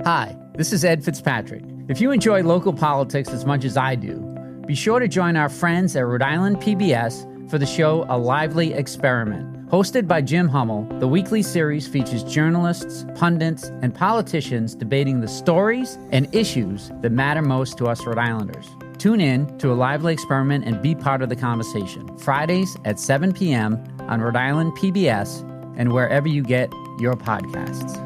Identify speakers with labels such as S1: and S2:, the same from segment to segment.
S1: Hi, this is Ed Fitzpatrick. If you enjoy local politics as much as I do, be sure to join our friends at Rhode Island PBS for the show A Lively Experiment. Hosted by Jim Hummel, the weekly series features journalists, pundits, and politicians debating the stories and issues that matter most to us Rhode Islanders. Tune in to A Lively Experiment and be part of the conversation. Fridays at 7 p.m. on Rhode Island PBS and wherever you get your podcasts.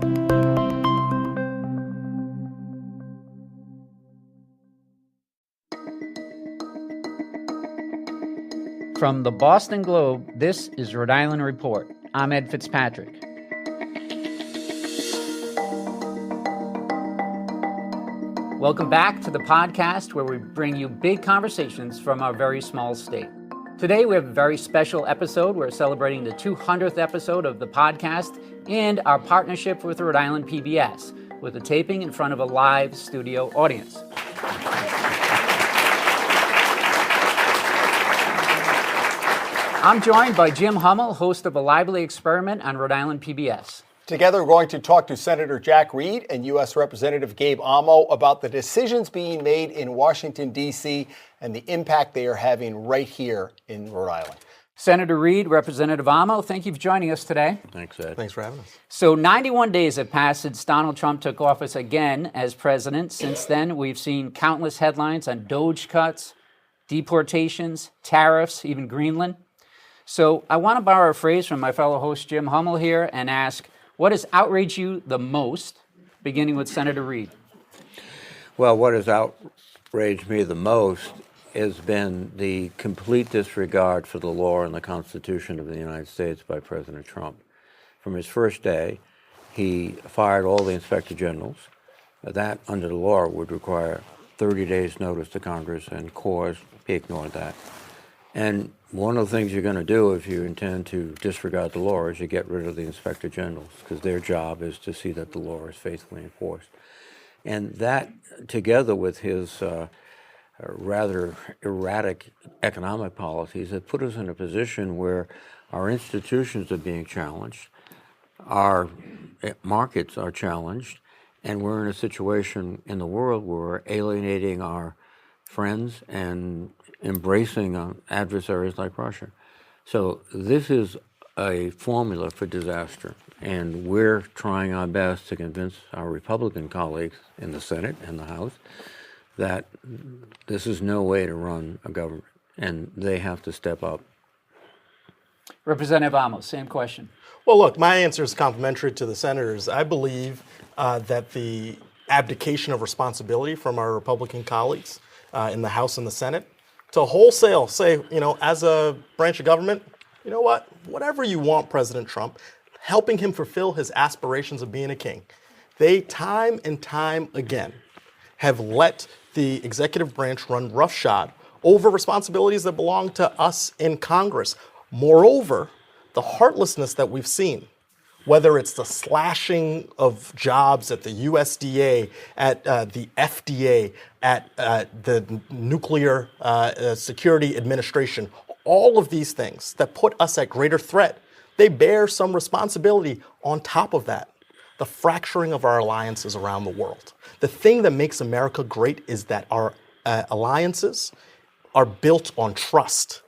S1: From the Boston Globe, this is Rhode Island Report. I'm Ed Fitzpatrick. Welcome back to the podcast where we bring you big conversations from our very small state. Today we have a very special episode. We're celebrating the 200th episode of the podcast and our partnership with Rhode Island PBS with a taping in front of a live studio audience. I'm joined by Jim Hummel, host of A Lively Experiment on Rhode Island PBS.
S2: Together, we're going to talk to Senator Jack Reed and U.S. Representative Gabe about the decisions being made in Washington, D.C. and the impact they are having right here in Rhode Island.
S1: Senator Reed, Representative Amo, thank you for joining us today.
S3: Thanks, Ed.
S2: Thanks for having us.
S1: So 91 days have passed since Donald Trump took office again as president. Since then, we've seen countless headlines on DOGE cuts, deportations, tariffs, even Greenland. So I want to borrow a phrase from my fellow host Jim Hummel here and ask, what has outraged you the most, beginning with Senator Reed?
S3: Well, what has outraged me the most has been the complete disregard for the law and the Constitution of the United States by President Trump. From his first day, he fired all the inspector generals. That, under the law, would require 30 days' notice to Congress and cause. He ignored that. And one of the things you're going to do if you intend to disregard the law is you get rid of the inspector generals, because their job is to see that the law is faithfully enforced. And that, together with his rather erratic economic policies, have put us in a position where our institutions are being challenged, our markets are challenged, and we're in a situation in the world where we're alienating our friends and embracing adversaries like Russia. So this is a formula for disaster, and we're trying our best to convince our Republican colleagues in the Senate and the House that this is no way to run a government, and they have to step up.
S1: Representative Amos, same question.
S4: Well, look, my answer is complementary to the senators. I believe that the abdication of responsibility from our Republican colleagues in the House and the Senate to wholesale say, as a branch of government, you know what, whatever you want, President Trump, helping him fulfill his aspirations of being a king. They, time and time again, have let the executive branch run roughshod over responsibilities that belong to us in Congress. Moreover, the heartlessness that we've seen, whether it's the slashing of jobs at the USDA, at the FDA, at the Nuclear Security Administration, all of these things that put us at greater threat, they bear some responsibility on top of that. The fracturing of our alliances around the world. The thing that makes America great is that our alliances are built on trust.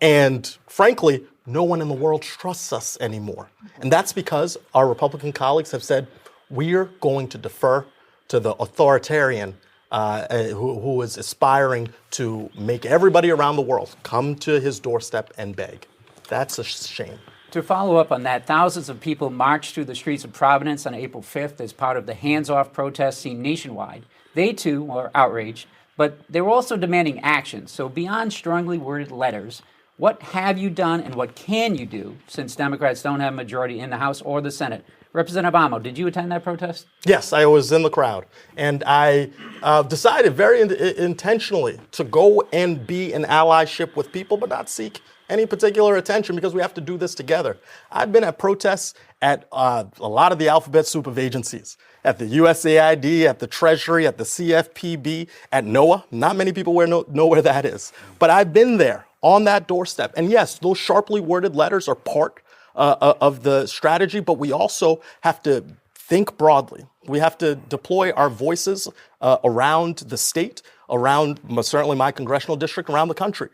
S4: And frankly, no one in the world trusts us anymore. And that's because our Republican colleagues have said, we're going to defer to the authoritarian who is aspiring to make everybody around the world come to his doorstep and beg. That's a shame.
S1: To follow up on that, thousands of people marched through the streets of Providence on April 5th as part of the hands-off protest seen nationwide. They, too, were outraged, but they were also demanding action. So beyond strongly worded letters, what have you done and what can you do, since Democrats don't have a majority in the House or the Senate? Representative Amo, did you attend that protest?
S4: Yes, I was in the crowd. And I decided very intentionally to go and be in allyship with people, but not seek any particular attention, because we have to do this together. I've been at protests at a lot of the alphabet soup of agencies, at the USAID, at the Treasury, at the CFPB, at NOAA. Not many people know where that is. But I've been there on that doorstep. And yes, those sharply worded letters are part of the strategy, but we also have to think broadly. We have to deploy our voices around the state, around certainly my congressional district, around the country.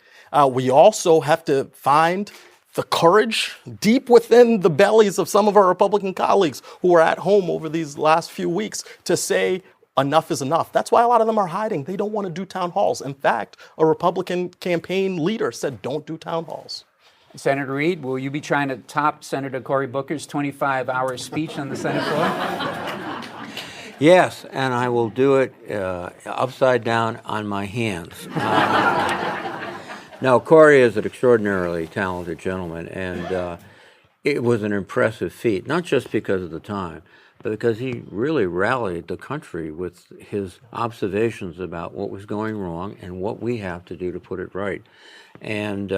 S4: We also have to find the courage deep within the bellies of some of our Republican colleagues who are at home over these last few weeks to say enough is enough. That's why a lot of them are hiding. They don't want to do town halls. In fact, a Republican campaign leader said, don't do town halls.
S1: Senator Reid, will you be trying to top Senator Cory Booker's 25-hour speech on the Senate floor?
S3: Yes, and I will do it upside down on my hands. No, Cory is an extraordinarily talented gentleman, and it was an impressive feat, not just because of the time, but because he really rallied the country with his observations about what was going wrong and what we have to do to put it right. And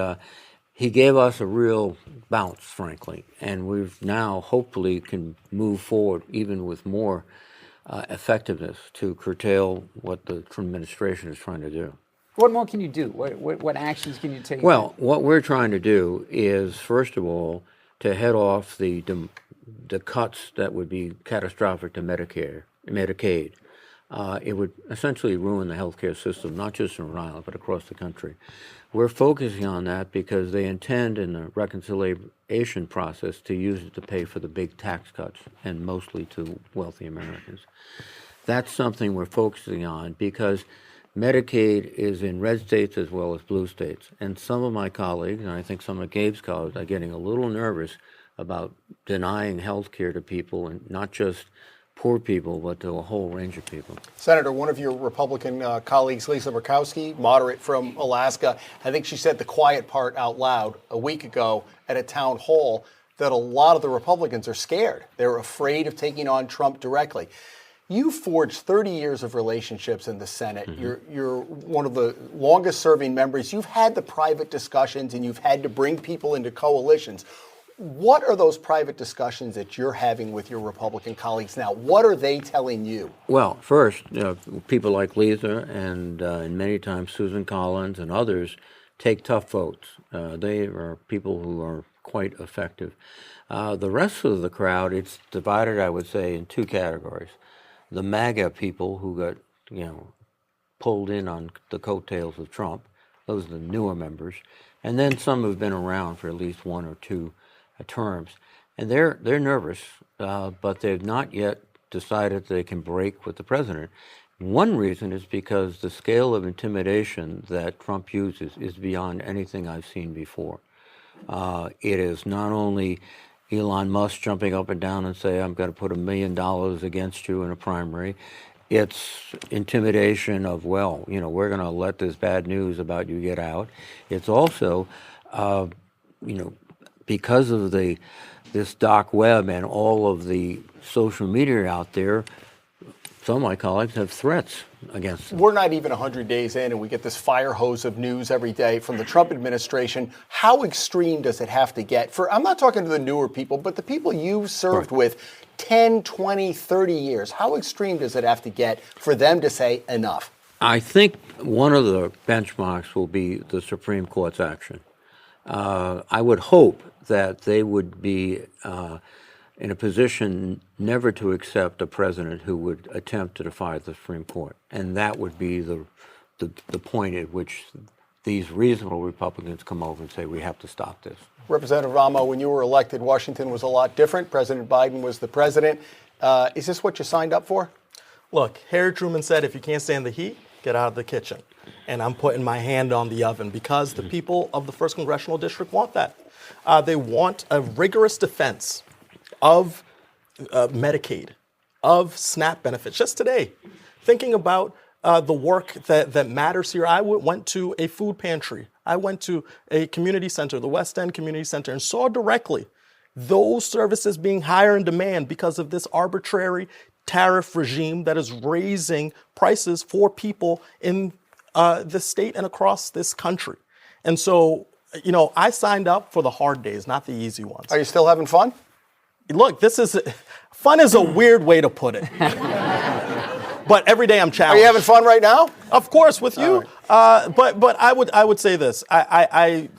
S3: he gave us a real bounce, frankly, and we've now hopefully can move forward even with more effectiveness to curtail what the administration is trying to do.
S1: What more can you do? What actions can you take?
S3: Well, what we're trying to do is, first of all, to head off the cuts that would be catastrophic to Medicaid. It would essentially ruin the healthcare system, not just in Rhode Island, but across the country. We're focusing on that because they intend in the reconciliation process to use it to pay for the big tax cuts, and mostly to wealthy Americans. That's something we're focusing on because Medicaid is in red states as well as blue states. And some of my colleagues, and I think some of Gabe's colleagues, are getting a little nervous about denying health care to people, and not just poor people, but to a whole range of people.
S2: Senator, one of your Republican colleagues, Lisa Murkowski, moderate from Alaska, I think she said the quiet part out loud a week ago at a town hall that a lot of the Republicans are scared. They're afraid of taking on Trump directly. You forged 30 years of relationships in the Senate. Mm-hmm. You're one of the longest serving members. You've had the private discussions and you've had to bring people into coalitions. What are those private discussions that you're having with your Republican colleagues now? What are they telling you?
S3: Well, first, people like Lisa and many times Susan Collins and others take tough votes. They are people who are quite effective. The rest of the crowd, it's divided, I would say, in two categories. The MAGA people who got, pulled in on the coattails of Trump. Those are the newer members. And then some have been around for at least one or two terms. And they're nervous, but they've not yet decided they can break with the president. One reason is because the scale of intimidation that Trump uses is beyond anything I've seen before. It is not only Elon Musk jumping up and down and say, I'm going to put $1 million against you in a primary. It's intimidation of, we're going to let this bad news about you get out. It's also, because of this dark web and all of the social media out there, some of my colleagues have threats against them.
S2: We're not even 100 days in, and we get this fire hose of news every day from the Trump administration. How extreme does it have to get? I'm not talking to the newer people, but the people you've served with 10, 20, 30 years. How extreme does it have to get for them to say enough?
S3: I think one of the benchmarks will be the Supreme Court's action. I would hope that they would be in a position never to accept a president who would attempt to defy the Supreme Court. And that would be the point at which these reasonable Republicans come over and say, we have to stop this.
S2: Representative Amo, when you were elected, Washington was a lot different. President Biden was the president. Is this what you signed up for?
S4: Look, Harry Truman said, if you can't stand the heat, get out of the kitchen. And I'm putting my hand on the oven because the people of the 1st Congressional District want that. They want a rigorous defense of Medicaid, of SNAP benefits. Just today, thinking about the work that matters here, I went to a food pantry. I went to a community center, the West End Community Center, and saw directly those services being higher in demand because of this arbitrary tariff regime that is raising prices for people in the state and across this country. And so, I signed up for the hard days, not the easy ones.
S2: Are you still having fun?
S4: Look, fun is a weird way to put it. But every day I'm challenged.
S2: Are you having fun right now?
S4: Of course, with you. Right. But I would say this. I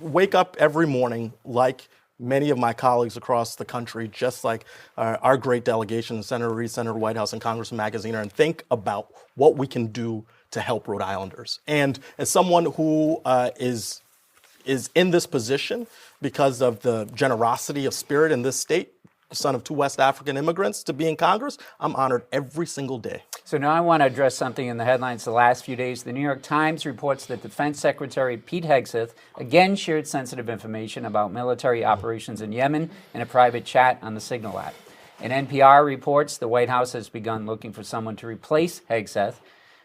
S4: wake up every morning like many of my colleagues across the country, just like our great delegation, Senator Reed, Senator Whitehouse, and Congressman Magaziner, and think about what we can do to help Rhode Islanders. And as someone who is in this position because of the generosity of spirit in this state, son of two West African immigrants, to be in Congress, I'm honored every single day.
S1: So now I want to address something in the headlines the last few days. The New York Times reports that Defense Secretary Pete Hegseth again shared sensitive information about military operations in Yemen in a private chat on the Signal app. And NPR reports the White House has begun looking for someone to replace Hegseth.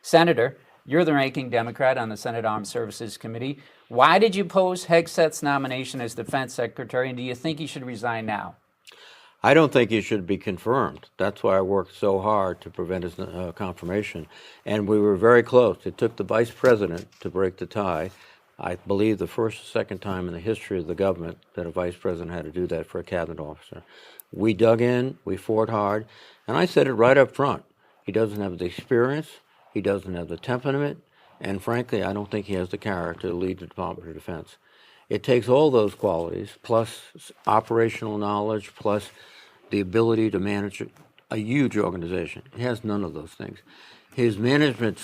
S1: Senator, you're the ranking Democrat on the Senate Armed Services Committee. Why did you oppose Hegseth's nomination as Defense Secretary, and do you think he should resign now?
S3: I don't think he should be confirmed. That's why I worked so hard to prevent his confirmation. And we were very close. It took the vice president to break the tie. I believe the first or second time in the history of the government that a vice president had to do that for a cabinet officer. We dug in, we fought hard, and I said it right up front. He doesn't have the experience, he doesn't have the temperament, and frankly, I don't think he has the character to lead the Department of Defense. It takes all those qualities, plus operational knowledge, plus the ability to manage a huge organization. He has none of those things. His management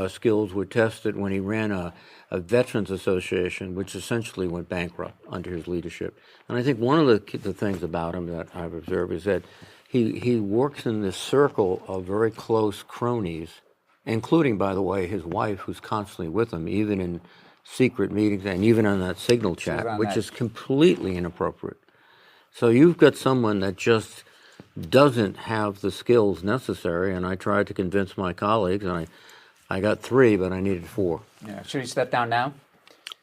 S3: skills were tested when he ran a veterans association, which essentially went bankrupt under his leadership. And I think one of the things about him that I've observed is that he works in this circle of very close cronies, including, by the way, his wife, who's constantly with him, even in secret meetings and even on that Signal chat, which is completely inappropriate. So you've got someone that just doesn't have the skills necessary, and I tried to convince my colleagues, and I got 3, but I needed 4.
S1: Yeah. Should he step down now?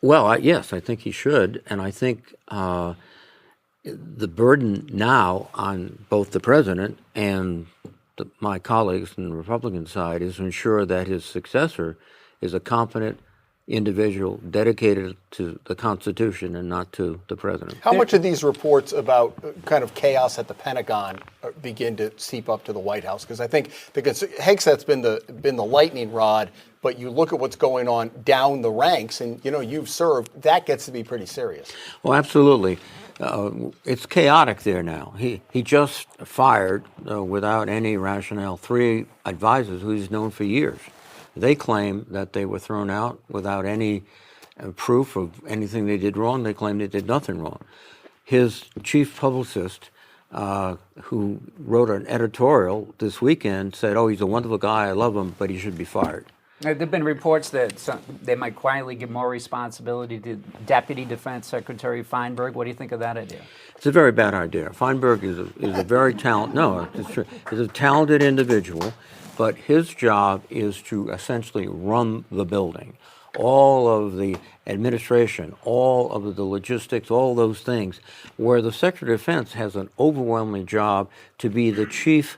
S3: Well, yes, I think he should, and I think the burden now on both the president and my colleagues on the Republican side is to ensure that his successor is a competent individual dedicated to the Constitution and not to the president.
S2: How much of these reports about kind of chaos at the Pentagon begin to seep up to the White House? Because I think Hegseth's been the lightning rod, but you look at what's going on down the ranks, and you've served. That gets to be pretty serious.
S3: Well, absolutely. It's chaotic there now. He just fired, without any rationale, 3 advisors who he's known for years. They claim that they were thrown out without any proof of anything they did wrong. They claim they did nothing wrong. His chief publicist, who wrote an editorial this weekend, said, "Oh, he's a wonderful guy, I love him, but he should be fired."
S1: There have been reports that they might quietly give more responsibility to Deputy Defense Secretary Feinberg. What do you think of that idea?
S3: It's a very bad idea. Feinberg is a very talented, no, it's true. He's a talented individual, but his job is to essentially run the building. All of the administration, all of the logistics, all those things, where the Secretary of Defense has an overwhelming job to be the chief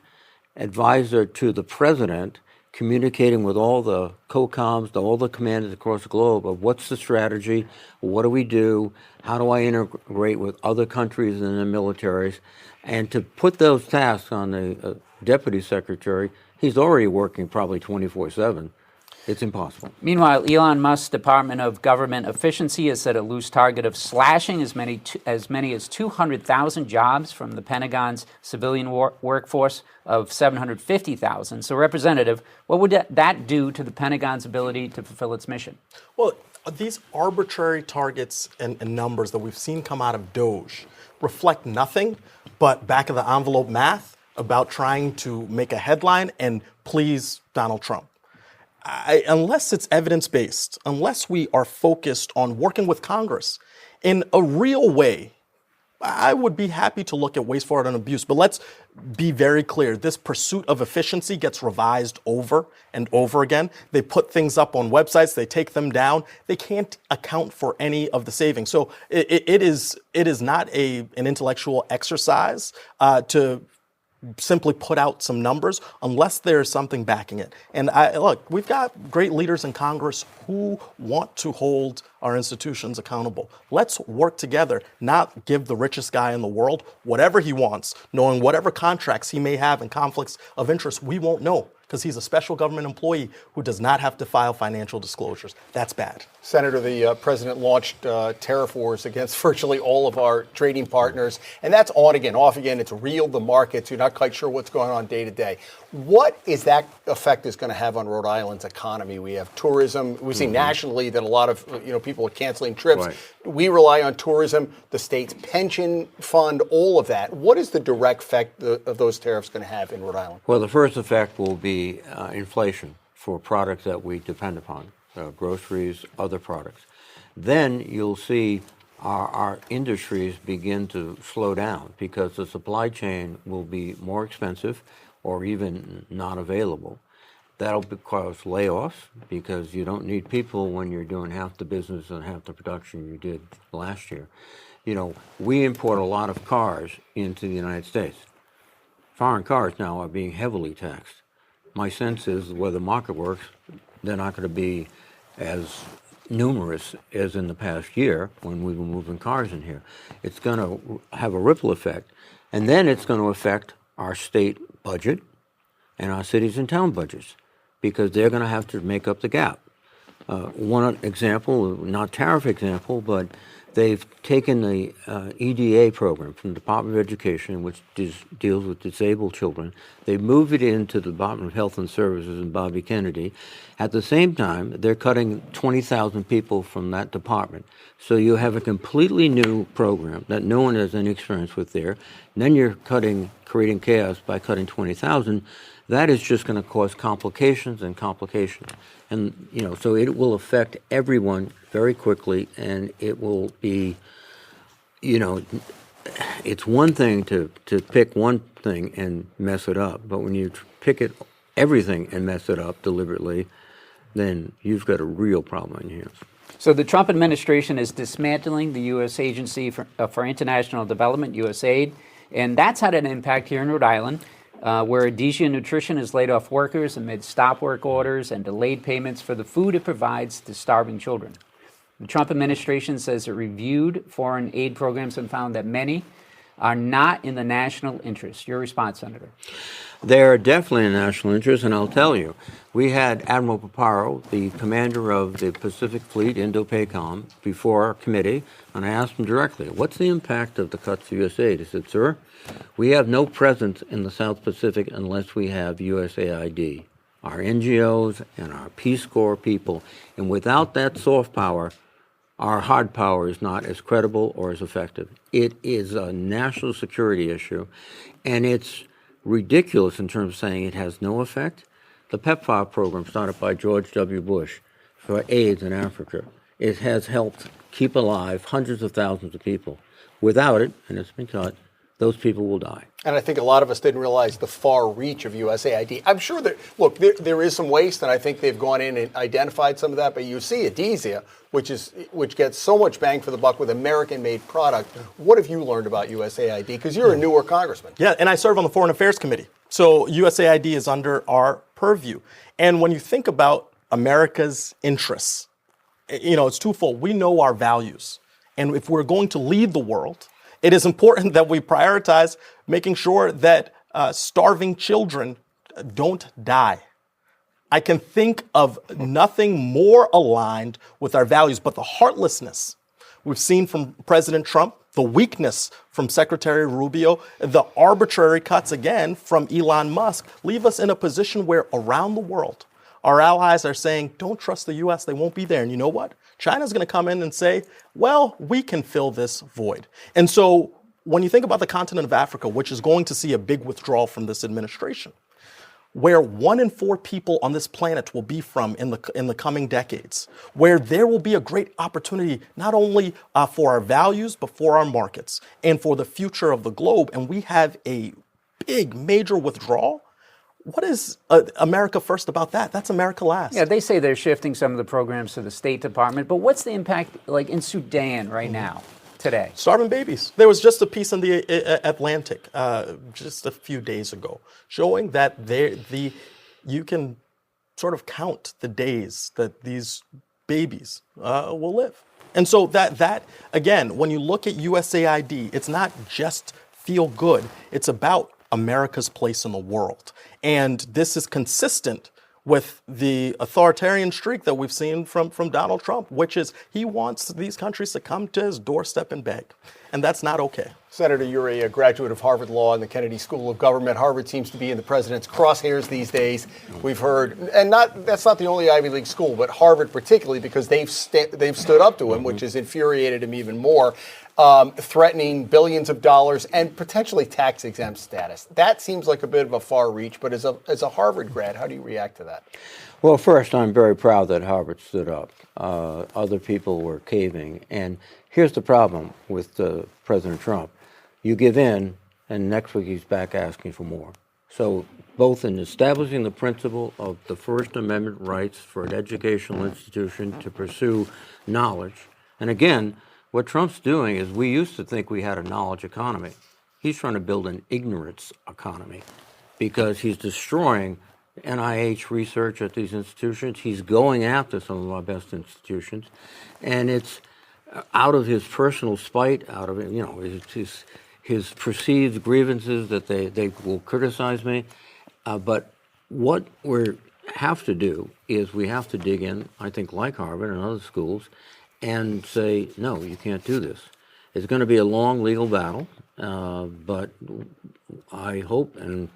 S3: advisor to the president, communicating with all the COCOMs, all the commanders across the globe of what's the strategy, what do we do, how do I integrate with other countries and their militaries, and to put those tasks on the deputy secretary. He's already working probably 24/7. It's impossible.
S1: Meanwhile, Elon Musk's Department of Government Efficiency has set a loose target of slashing as many as 200,000 jobs from the Pentagon's civilian workforce of 750,000. So, Representative, what would that do to the Pentagon's ability to fulfill its mission?
S4: Well, these arbitrary targets and numbers that we've seen come out of DOGE reflect nothing but back-of-the-envelope math about trying to make a headline and please Donald Trump. Unless it's evidence-based, unless we are focused on working with Congress in a real way, I would be happy to look at waste, fraud, and abuse. But let's be very clear. This pursuit of efficiency gets revised over and over again. They put things up on websites. They take them down. They can't account for any of the savings. So it is not an intellectual exercise to simply put out some numbers unless there's something backing it. And look, we've got great leaders in Congress who want to hold our institutions accountable. Let's work together, not give the richest guy in the world whatever he wants, knowing whatever contracts he may have and conflicts of interest we won't know because he's a special government employee who does not have to file financial disclosures. That's bad.
S2: Senator, the president launched tariff wars against virtually all of our trading partners, and that's on again, off again. It's reeled the markets. You're not quite sure what's going on day to day. What is that effect is going to have on Rhode Island's economy? We have tourism. We see nationally that a lot of people are canceling trips.
S3: Right.
S2: We rely on tourism, the state's pension fund, all of that. What is the direct effect of those tariffs going to have in Rhode Island?
S3: Well, the first effect will be inflation for products that we depend upon, groceries, other products. Then you'll see our industries begin to slow down because the supply chain will be more expensive or even not available. That'll cause layoffs because you don't need people when you're doing half the business and half the production you did last year. We import a lot of cars into the United States. Foreign cars now are being heavily taxed. My sense is the way the market works, they're not going to be as numerous as in the past year when we were moving cars in here. It's going to have a ripple effect, and then it's going to affect our state budget and our cities and town budgets because they're going to have to make up the gap. One example, not tariff example, but they've taken the EDA program from the Department of Education, which deals with disabled children. They moved it into the Department of Health and Services and Bobby Kennedy. At the same time, they're cutting 20,000 people from that department. So you have a completely new program that no one has any experience with there. And then you're creating chaos by cutting 20,000. That is just going to cause complications and complications. And, so it will affect everyone very quickly, and it will be, it's one thing to pick one thing and mess it up, but when you pick everything and mess it up deliberately, then you've got a real problem on your hands.
S1: So the Trump administration is dismantling the U.S. Agency for International Development, USAID, and that's had an impact here in Rhode Island. Where Adesia Nutrition has laid off workers amid stop work orders and delayed payments for the food it provides to starving children. The Trump administration says it reviewed foreign aid programs and found that many are not in the national interest. Your response, Senator?
S3: They're definitely in national interest, and I'll tell you, we had Admiral Paparo, the commander of the Pacific Fleet, Indo-PACOM, before our committee, and I asked him directly, what's the impact of the cuts to USAID? He said, sir, we have no presence in the South Pacific unless we have USAID, our NGOs and our Peace Corps people, and without that soft power, our hard power is not as credible or as effective. It is a national security issue, and it's ridiculous in terms of saying it has no effect. The PEPFAR program started by George W. Bush for AIDS in Africa, it has helped keep alive hundreds of thousands of people. Without it, and it's been cut, those people will die.
S2: And I think a lot of us didn't realize the far reach of USAID. I'm sure that, look, there is some waste, and I think they've gone in and identified some of that, but you see Adesia, which gets so much bang for the buck with American-made product. What have you learned about USAID? Because you're a newer congressman.
S4: Yeah, and I serve on the Foreign Affairs Committee. So USAID is under our purview. And when you think about America's interests, it's twofold. We know our values. And if we're going to lead the world, it is important that we prioritize making sure that starving children don't die. I can think of nothing more aligned with our values, but the heartlessness we've seen from President Trump, the weakness from Secretary Rubio, the arbitrary cuts again from Elon Musk leave us in a position where around the world, our allies are saying, don't trust the U.S., they won't be there. And you know what? China's going to come in and say, well, we can fill this void. And so when you think about the continent of Africa, which is going to see a big withdrawal from this administration, where 1 in 4 people on this planet will be from in the coming decades, where there will be a great opportunity not only for our values, but for our markets and for the future of the globe, and we have a big, major withdrawal, what is America first about that? That's America last.
S1: Yeah, they say they're shifting some of the programs to the State Department, but what's the impact like in Sudan right now, today?
S4: Starving babies. There was just a piece in the Atlantic just a few days ago showing that you can sort of count the days that these babies will live. And so that again, when you look at USAID, it's not just feel good. It's about America's place in the world. And this is consistent with the authoritarian streak that we've seen from Donald Trump, which is he wants these countries to come to his doorstep and beg. And that's not okay.
S2: Senator, you're a graduate of Harvard Law and the Kennedy School of Government. Harvard seems to be in the president's crosshairs these days. We've heard, and that's not the only Ivy League school, but Harvard particularly, because they've stood up to him, which has infuriated him even more, threatening billions of dollars and potentially tax-exempt status. That seems like a bit of a far reach, but as a Harvard grad, how do you react to that?
S3: Well, first, I'm very proud that Harvard stood up. Other people were caving. And here's the problem with President Trump. You give in, and next week he's back asking for more. So both in establishing the principle of the First Amendment rights for an educational institution to pursue knowledge, and again, what Trump's doing is we used to think we had a knowledge economy. He's trying to build an ignorance economy because he's destroying NIH research at these institutions. He's going after some of our best institutions, and it's out of his personal spite, out of his perceived grievances that they will criticize me. But what we have to do is we have to dig in, I think, like Harvard and other schools, and say, no, you can't do this. It's going to be a long legal battle, but I hope and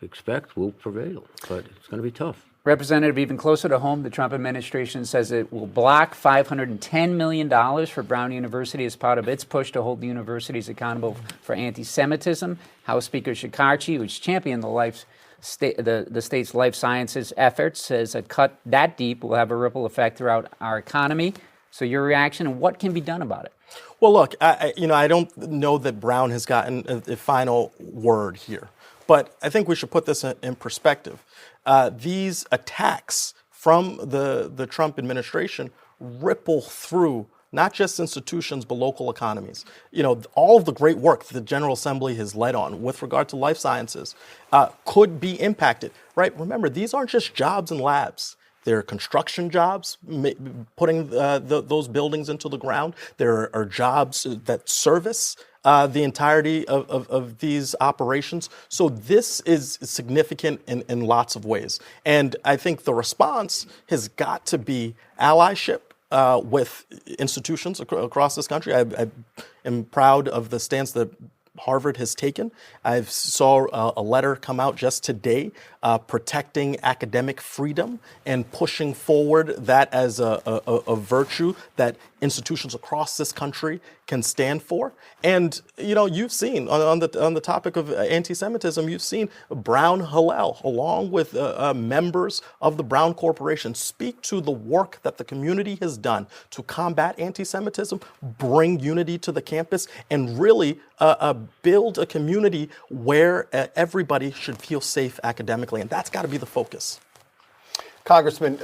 S3: expect will prevail. But it's going to be tough.
S1: Representative, even closer to home, the Trump administration says it will block $510 million for Brown University as part of its push to hold the universities accountable for anti-Semitism. House Speaker Shekarchi, who's championed the state's life sciences efforts, says a cut that deep will have a ripple effect throughout our economy. So your reaction, and what can be done about it?
S4: Well, look, I don't know that Brown has gotten a final word here, but I think we should put this in perspective. These attacks from the Trump administration ripple through not just institutions, but local economies. All of the great work the General Assembly has led on with regard to life sciences could be impacted, right? Remember, these aren't just jobs in labs. There are construction jobs, putting those buildings into the ground. There are jobs that service the entirety of these operations. So this is significant in lots of ways. And I think the response has got to be allyship with institutions across this country. I am proud of the stance that Harvard has taken. I saw a letter come out just today protecting academic freedom and pushing forward that as a virtue that institutions across this country can stand for. And you've seen on the topic of anti-Semitism, you've seen Brown Hillel, along with members of the Brown Corporation, speak to the work that the community has done to combat anti-Semitism, bring unity to the campus, and really build a community where everybody should feel safe academically. And that's got to be the focus.
S2: Congressman,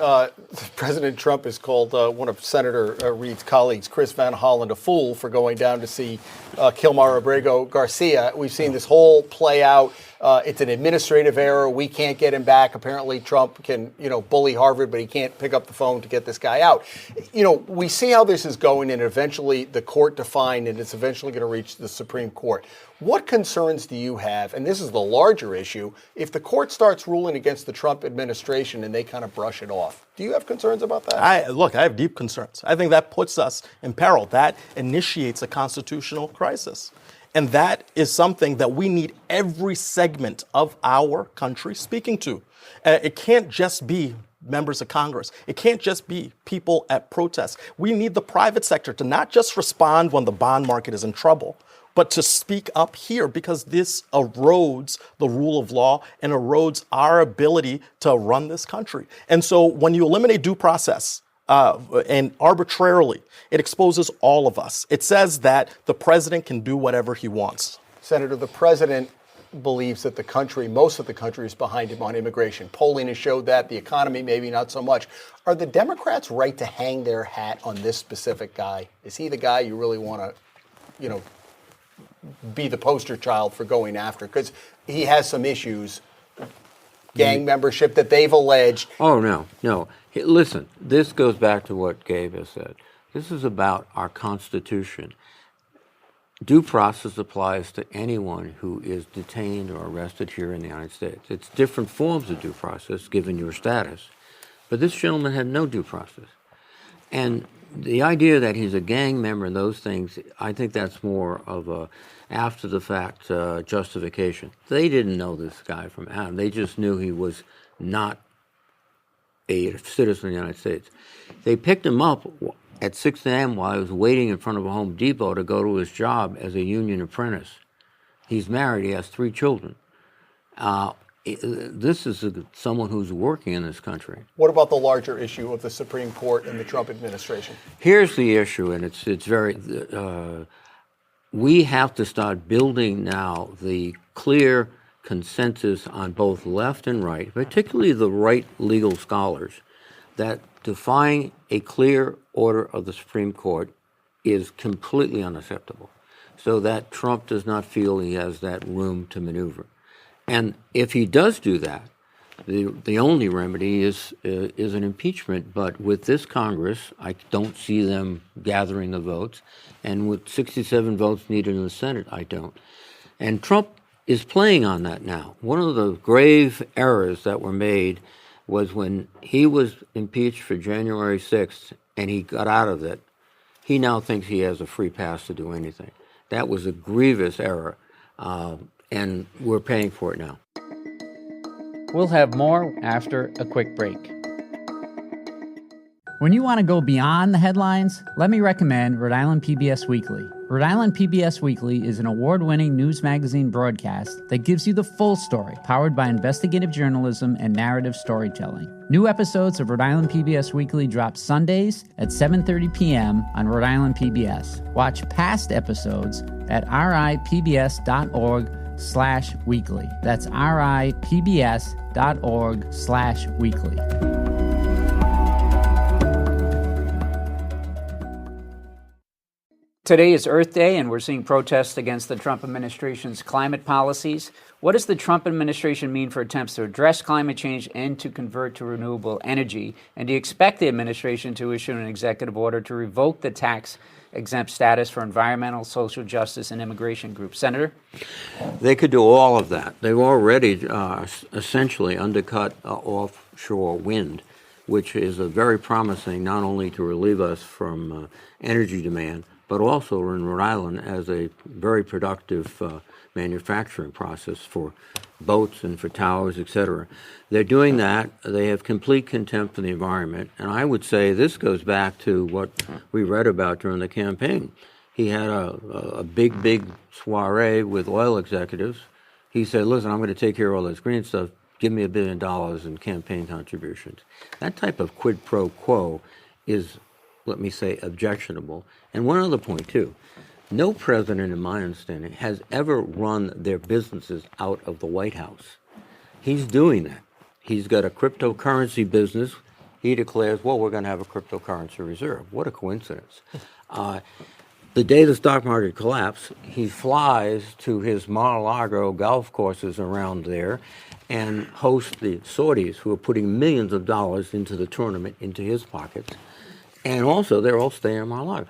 S2: President Trump has called one of Senator Reid's colleagues, Chris Van Hollen, a fool for going down to see Kilmar Abrego Garcia. We've seen this whole play out. It's an administrative error. We can't get him back. Apparently, Trump can, bully Harvard, but he can't pick up the phone to get this guy out. We see how this is going, and eventually the court defined, and it's eventually going to reach the Supreme Court. What concerns do you have, and this is the larger issue, if the court starts ruling against the Trump administration and they kind of brush it off? Do you have concerns about that? I
S4: have deep concerns. I think that puts us in peril. That initiates a constitutional crisis. And that is something that we need every segment of our country speaking to. It can't just be members of Congress. It can't just be people at protests. We need the private sector to not just respond when the bond market is in trouble, but to speak up here, because this erodes the rule of law and erodes our ability to run this country. And so when you eliminate due process and arbitrarily, it exposes all of us. It says that the president can do whatever he wants.
S2: Senator, the president believes that the country, most of the country, is behind him on immigration. Polling has showed that. The economy, maybe not so much. Are the Democrats right to hang their hat on this specific guy? Is he the guy you really want to, be the poster child for going after? Because he has some issues, gang membership that they've alleged.
S3: Oh, no. Listen, this goes back to what Gabe has said. This is about our Constitution. due process applies to anyone who is detained or arrested here in the United States. It's different forms of due process given your status, but this gentleman had no due process. And the idea that he's a gang member and those things, I think that's more of a after-the-fact justification. They didn't know this guy from Adam. They just knew he was not a citizen of the United States. They picked him up at 6 a.m. while he was waiting in front of a Home Depot to go to his job as a union apprentice. He's married. He has 3 children. This is someone who's working in this country.
S2: What about the larger issue of the Supreme Court and the Trump administration?
S3: Here's the issue, and it's very. We have to start building now the clear consensus on both left and right, particularly the right legal scholars, that defying a clear order of the Supreme Court is completely unacceptable, so that Trump does not feel he has that room to maneuver. And if he does do that, the only remedy is an impeachment. But with this Congress, I don't see them gathering the votes. And with 67 votes needed in the Senate, I don't. And Trump is playing on that now. One of the grave errors that were made was when he was impeached for January 6th and he got out of it, he now thinks he has a free pass to do anything. That was a grievous error, and we're paying for it now.
S1: We'll have more after a quick break. When you want to go beyond the headlines, let me recommend Rhode Island PBS Weekly. Rhode Island PBS Weekly is an award-winning news magazine broadcast that gives you the full story, powered by investigative journalism and narrative storytelling. New episodes of Rhode Island PBS Weekly drop Sundays at 7:30 p.m. on Rhode Island PBS. Watch past episodes at ripbs.org/weekly. That's ripbs.org/weekly. Today is Earth Day, and we're seeing protests against the Trump administration's climate policies. What does the Trump administration mean for attempts to address climate change and to convert to renewable energy? And do you expect the administration to issue an executive order to revoke the tax-exempt status for environmental, social justice, and immigration groups? Senator?
S3: They could do all of that. They've already essentially undercut offshore wind, which is very promising not only to relieve us from energy demand, but also in Rhode Island as a very productive manufacturing process for boats and for towers, et cetera. They're doing that. They have complete contempt for the environment. And I would say this goes back to what we read about during the campaign. He had a big soiree with oil executives. He said, listen, I'm going to take care of all this green stuff. Give me $1 billion in campaign contributions. That type of quid pro quo is, let me say, objectionable. And one other point, too. No president, in my understanding, has ever run their businesses out of the White House. He's doing that. He's got a cryptocurrency business. He declares, well, we're going to have a cryptocurrency reserve. What a coincidence. The day the stock market collapsed, he flies to his Mar-a-Lago golf courses around there and hosts the Saudis, who are putting millions of dollars into the tournament, into his pockets. And also, they're all staying in Mar-a-Lago.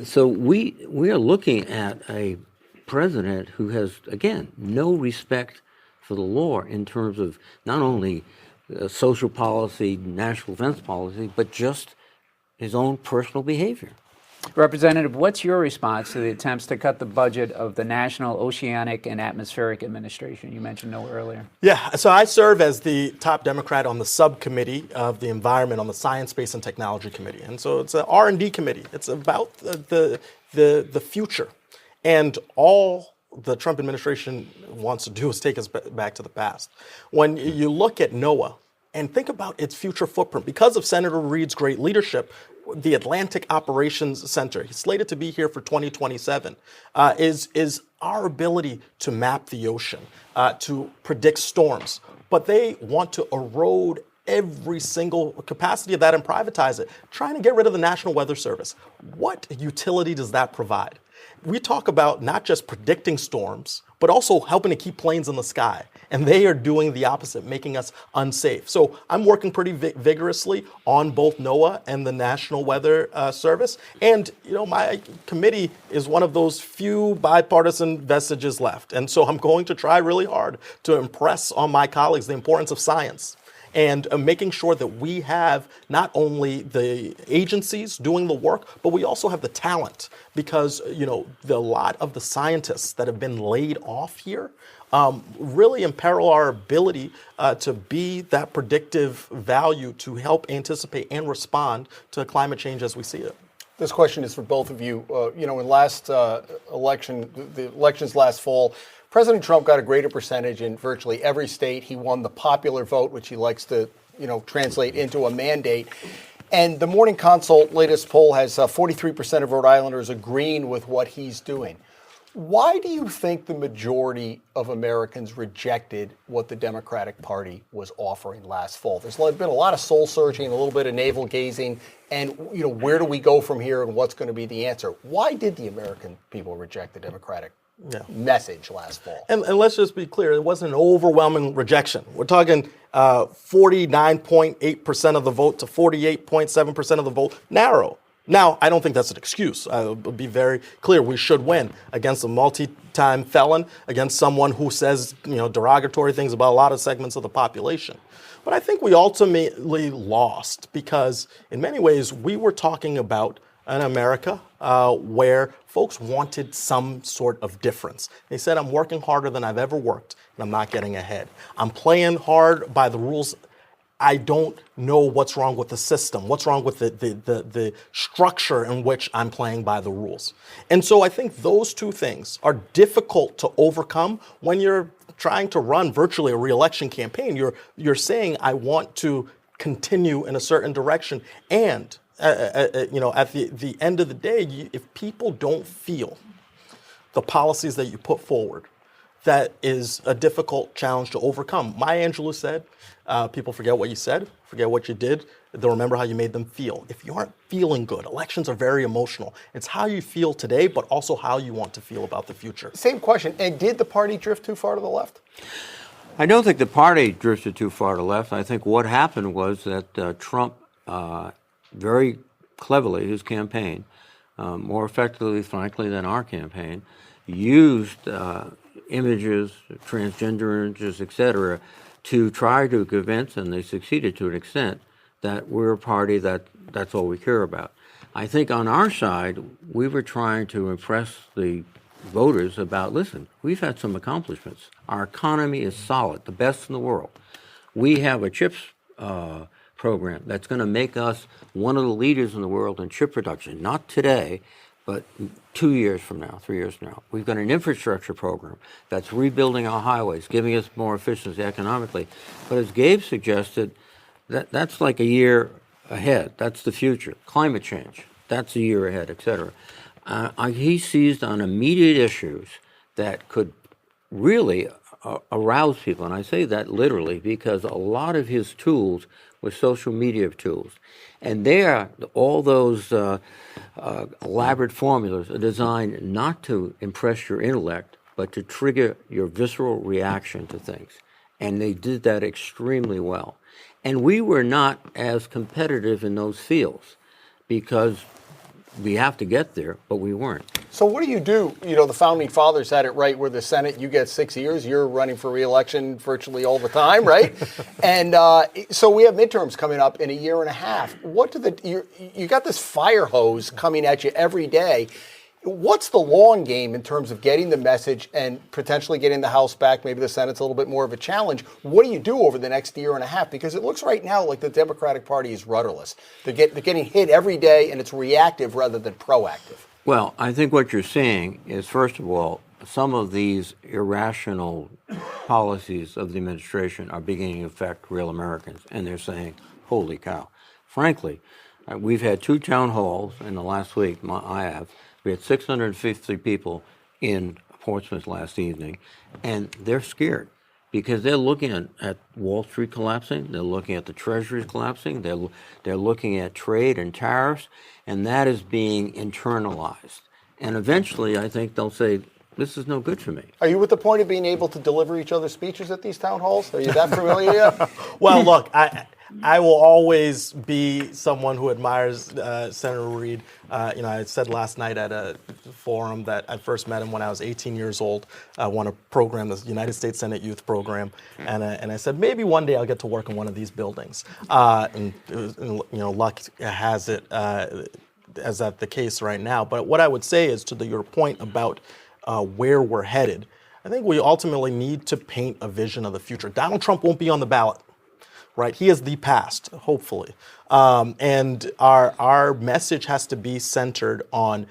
S3: So we are looking at a president who has, again, no respect for the law in terms of not only social policy, national defense policy, but just his own personal behavior.
S1: Representative, what's your response to the attempts to cut the budget of the National Oceanic and Atmospheric Administration? You mentioned NOAA earlier.
S4: Yeah, so I serve as the top Democrat on the subcommittee of the Environment on the Science, Space, and Technology Committee. And so it's an R&D committee. It's about the future. And all the Trump administration wants to do is take us back to the past. When you look at NOAA and think about its future footprint, because of Senator Reid's great leadership, the Atlantic Operations Center, he's slated to be here for 2027, is our ability to map the ocean, to predict storms. But they want to erode every single capacity of that and privatize it, trying to get rid of the National Weather Service. What utility does that provide? We talk about not just predicting storms, but also helping to keep planes in the sky. And they are doing the opposite, making us unsafe. So I'm working pretty vigorously on both NOAA and the National Weather Service. And, my committee is one of those few bipartisan vestiges left. And so I'm going to try really hard to impress on my colleagues the importance of science and making sure that we have not only the agencies doing the work, but we also have the talent, because a lot of the scientists that have been laid off here really imperil our ability to be that predictive value to help anticipate and respond to climate change as we see it.
S2: This question is for both of you. In last election, the elections last fall, President Trump got a greater percentage in virtually every state. He won the popular vote, which he likes to, translate into a mandate. And the Morning Consult latest poll has 43% of Rhode Islanders agreeing with what he's doing. Why do you think the majority of Americans rejected what the Democratic Party was offering last fall? There's been a lot of soul searching, a little bit of navel gazing, and where do we go from here and what's going to be the answer? Why did the American people reject the Democratic message last fall?
S4: And let's just be clear, it wasn't an overwhelming rejection. We're talking 49.8% of the vote to 48.7% of the vote, narrow. Now, I don't think that's an excuse. I'll be very clear. We should win against a multi-time felon, against someone who says, derogatory things about a lot of segments of the population. But I think we ultimately lost because, in many ways, we were talking about an America where folks wanted some sort of difference. They said, I'm working harder than I've ever worked, and I'm not getting ahead. I'm playing hard by the rules. I don't know what's wrong with the system, what's wrong with the structure in which I'm playing by the rules. And so I think those two things are difficult to overcome when you're trying to run virtually a re-election campaign. You're saying, I want to continue in a certain direction. And, at the end of the day, if people don't feel the policies that you put forward, that is a difficult challenge to overcome. Maya Angelou said, people forget what you said, forget what you did, they'll remember how you made them feel. If you aren't feeling good, elections are very emotional. It's how you feel today, but also how you want to feel about the future.
S2: Same question. And did the party drift too far to the left?
S3: I don't think the party drifted too far to the left. I think what happened was that Trump, very cleverly, his campaign, more effectively, frankly, than our campaign, used images, transgender images, et cetera, to try to convince, and they succeeded to an extent, that we're a party that's all we care about. I think on our side, we were trying to impress the voters about, listen, we've had some accomplishments. Our economy is solid, the best in the world. We have a chips program that's going to make us one of the leaders in the world in chip production, not today, but 2 years from now, 3 years from now. We've got an infrastructure program that's rebuilding our highways, giving us more efficiency economically. But as Gabe suggested, that's like a year ahead. That's the future. Climate change, that's a year ahead, et cetera. He seized on immediate issues that could really arouse people. And I say that literally because a lot of his tools were social media tools. And all those elaborate formulas are designed not to impress your intellect, but to trigger your visceral reaction to things. And they did that extremely well. And we were not as competitive in those fields because we have to get there, but we weren't.
S2: So what do? The Founding Fathers had it right where the Senate, you get 6 years, you're running for re-election virtually all the time, right? And so we have midterms coming up in a year and a half. You got this fire hose coming at you every day. What's the long game in terms of getting the message and potentially getting the House back? Maybe the Senate's a little bit more of a challenge. What do you do over the next year and a half? Because it looks right now like the Democratic Party is rudderless. They're getting hit every day, and it's reactive rather than proactive.
S3: Well, I think what you're seeing is, first of all, some of these irrational policies of the administration are beginning to affect real Americans, and they're saying, holy cow. Frankly, we've had 2 town halls in the last week, we had 650 people in Portsmouth last evening, and they're scared because they're looking at Wall Street collapsing, they're looking at the Treasury collapsing, they're looking at trade and tariffs, and that is being internalized. And eventually, I think they'll say, this is no good for me.
S2: Are you at the point of being able to deliver each other speeches at these town halls? Are you that familiar yet?
S4: Well, look, I will always be someone who admires Senator Reid. I said last night at a forum that I first met him when I was 18 years old. I won a program, the United States Senate Youth Program, and I said maybe one day I'll get to work in one of these buildings. And luck has it as that the case right now. But what I would say is your point about where we're headed. I think we ultimately need to paint a vision of the future. Donald Trump won't be on the ballot. Right, he is the past, hopefully, and our message has to be centered on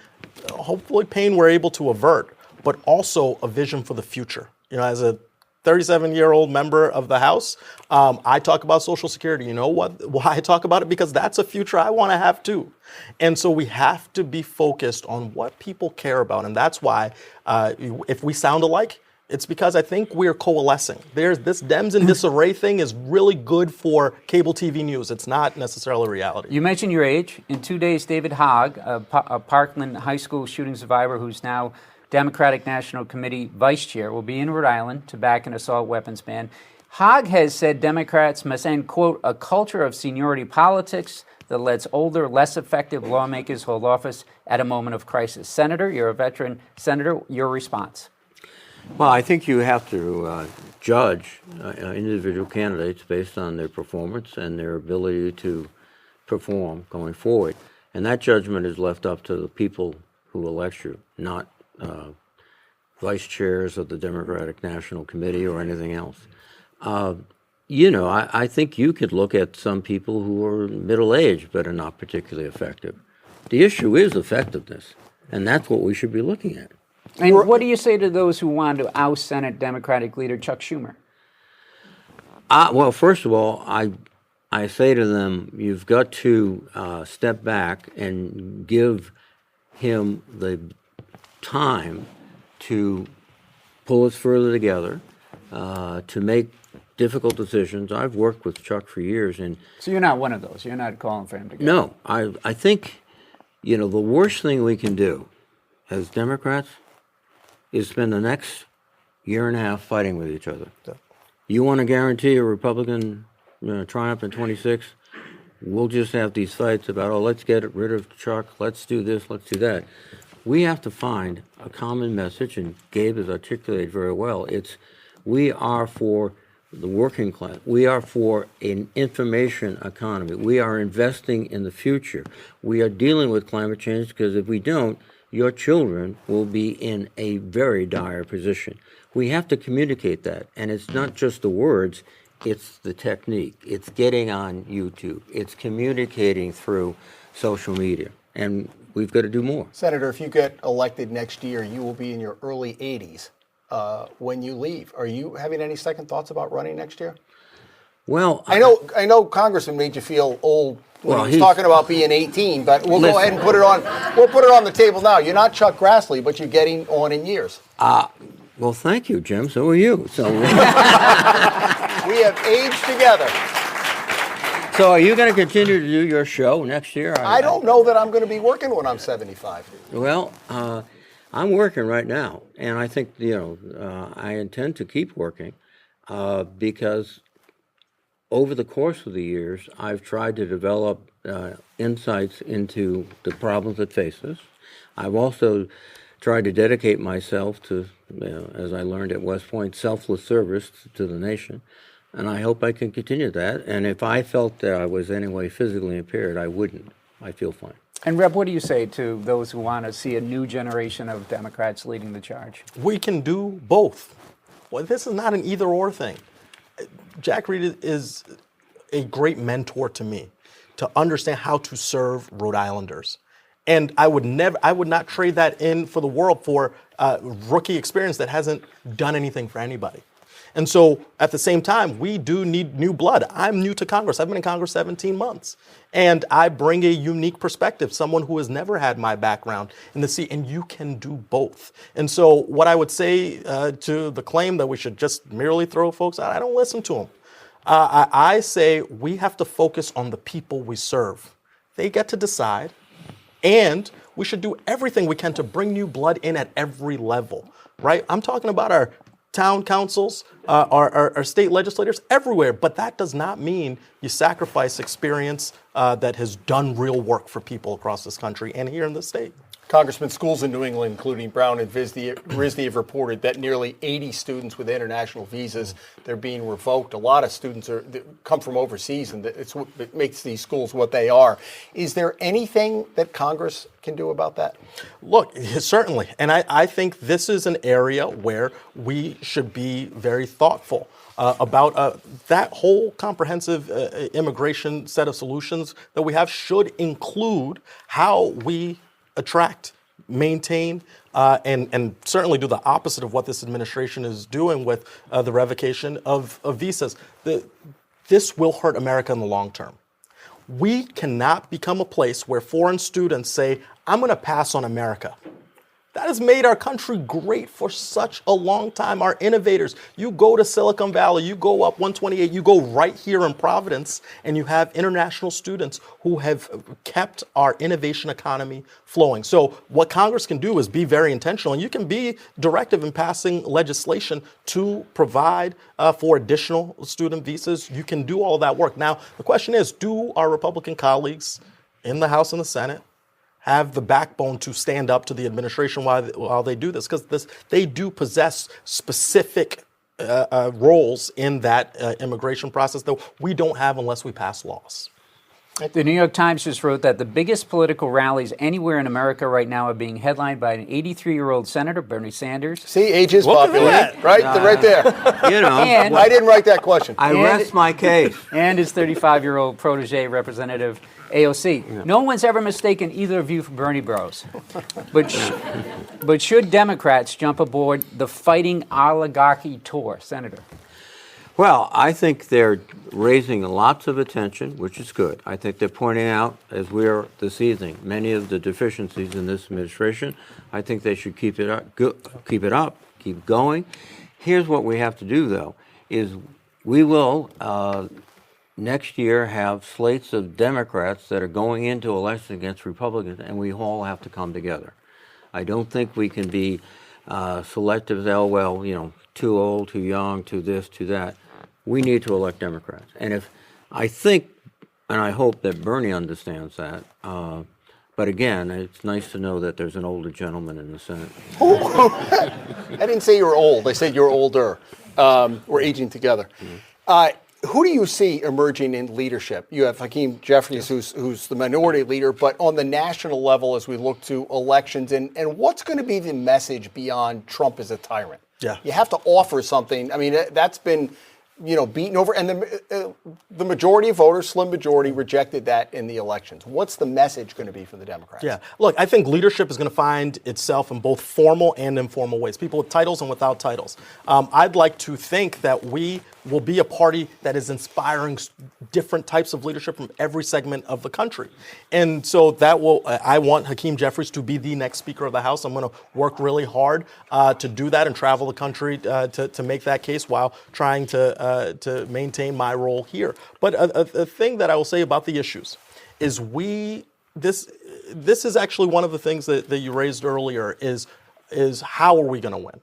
S4: hopefully pain we're able to avert, but also a vision for the future. As a 37-year-old member of the House, I talk about Social Security. You know why I talk about it? Because that's a future I want to have too. And so we have to be focused on what people care about, and that's why if we sound alike, it's because I think we're coalescing. There's this Dems in disarray thing is really good for cable TV news. It's not necessarily reality.
S1: You mentioned your age. In 2 days, David Hogg, a Parkland High School shooting survivor who's now Democratic National Committee Vice Chair, will be in Rhode Island to back an assault weapons ban. Hogg has said Democrats must end, quote, a culture of seniority politics that lets older, less effective lawmakers hold office at a moment of crisis. Senator, you're a veteran senator. Your response?
S3: Well, I think you have to judge individual candidates based on their performance and their ability to perform going forward. And that judgment is left up to the people who elect you, not vice chairs of the Democratic National Committee or anything else. I think you could look at some people who are middle-aged but are not particularly effective. The issue is effectiveness, and that's what we should be looking at.
S1: And what do you say to those who want to oust Senate Democratic leader Chuck Schumer?
S3: Well, first of all, I say to them, you've got to step back and give him the time to pull us further together, to make difficult decisions. I've worked with Chuck for years.
S1: So you're not one of those? You're not calling for him to go?
S3: No. I think, the worst thing we can do as Democrats is spend the next year and a half fighting with each other. Yeah. You want to guarantee a Republican triumph in 26? We'll just have these fights about, let's get rid of Chuck, let's do this, let's do that. We have to find a common message, and Gabe has articulated very well. We are for the working class. We are for an information economy. We are investing in the future. We are dealing with climate change because if we don't, your children will be in a very dire position. We have to communicate that, and it's not just the words, it's the technique. It's getting on YouTube. It's communicating through social media, and we've got to do more.
S2: Senator, if you get elected next year, you will be in your early 80s when you leave. Are you having any second thoughts about running next year?
S3: Well,
S2: I know Congressman made you feel old when he was talking about being 18, but we'll go ahead and put it on. We'll put it on the table now. You're not Chuck Grassley, but you're getting on in years.
S3: Well, thank you, Jim. So are you. So
S2: we have aged together.
S3: So are you going to continue to do your show next year?
S2: I don't know that I'm going to be working when I'm 75.
S3: Well, I'm working right now, and I think I intend to keep working because over the course of the years, I've tried to develop insights into the problems that face us. I've also tried to dedicate myself to, as I learned at West Point, selfless service to the nation. And I hope I can continue that. And if I felt that I was anyway physically impaired, I wouldn't. I feel fine.
S1: And Rep, what do you say to those who want to see a new generation of Democrats leading the charge?
S4: We can do both. Well, this is not an either-or thing. Jack Reed is a great mentor to me to understand how to serve Rhode Islanders. And I would not trade that in for the world for rookie experience that hasn't done anything for anybody. And so at the same time, we do need new blood. I'm new to Congress. I've been in Congress 17 months. And I bring a unique perspective, someone who has never had my background in the seat, and you can do both. And so what I would say to the claim that we should just merely throw folks out, I don't listen to them. I say we have to focus on the people we serve. They get to decide And we should do everything we can to bring new blood in at every level, right? I'm talking about our town councils, our state legislators, everywhere. But that does not mean you sacrifice experience that has done real work for people across this country and here in the state.
S2: Congressman, schools in New England, including Brown and RISD, have reported that nearly 80 students with international visas, they're being revoked. A lot of students come from overseas, and it's what it makes these schools what they are. Is there anything that Congress can do about that?
S4: Look, certainly. And I think this is an area where we should be very thoughtful about that whole comprehensive immigration set of solutions that we have should include how we attract, maintain, and certainly do the opposite of what this administration is doing with the revocation of visas. This will hurt America in the long term. We cannot become a place where foreign students say, I'm going to pass on America. That has made our country great for such a long time. Our innovators, you go to Silicon Valley, you go up 128, you go right here in Providence, and you have international students who have kept our innovation economy flowing. So what Congress can do is be very intentional, and you can be directive in passing legislation to provide for additional student visas. You can do all of that work. Now, the question is, do our Republican colleagues in the House and the Senate have the backbone to stand up to the administration while they do this? Because they do possess specific roles in that immigration process that we don't have unless we pass laws.
S1: The New York Times just wrote that the biggest political rallies anywhere in America right now are being headlined by an 83-year-old senator, Bernie Sanders.
S2: See, age is populating, right? Right there.
S3: You know,
S1: And-
S2: I didn't write that question.
S3: I rest my case.
S1: And his 35-year-old protege, Representative AOC. Yeah. No one's ever mistaken either of you for Bernie bros. But should Democrats jump aboard the fighting oligarchy tour, Senator?
S3: Well, I think they're raising lots of attention, which is good. I think they're pointing out, as we are this evening, many of the deficiencies in this administration. I think they should keep it up, keep going. Here's what we have to do, though, is we will next year have slates of Democrats that are going into election against Republicans, and we all have to come together. I don't think we can be selective, too old, too young, too this, too that. We need to elect Democrats. And I think, and I hope that Bernie understands that, but again, it's nice to know that there's an older gentleman in the Senate.
S2: I didn't say you were old. I said you're older. We're aging together. Who do you see emerging in leadership? You have Hakeem Jeffries, who's the minority leader, but on the national level as we look to elections, and what's going to be the message beyond Trump is a tyrant?
S4: Yeah.
S2: You have to offer something. I mean, that's been beaten over, and the majority of voters, slim majority, rejected that in the elections. What's the message going to be for the Democrats?
S4: Yeah, look, I think leadership is going to find itself in both formal and informal ways, people with titles and without titles. I'd like to think that we will be a party that is inspiring different types of leadership from every segment of the country. And so I want Hakeem Jeffries to be the next Speaker of the House. I'm going to work really hard to do that and travel the country to make that case while trying to maintain my role here. But a thing that I will say about the issues is this is actually one of the things that you raised earlier is how are we going to win?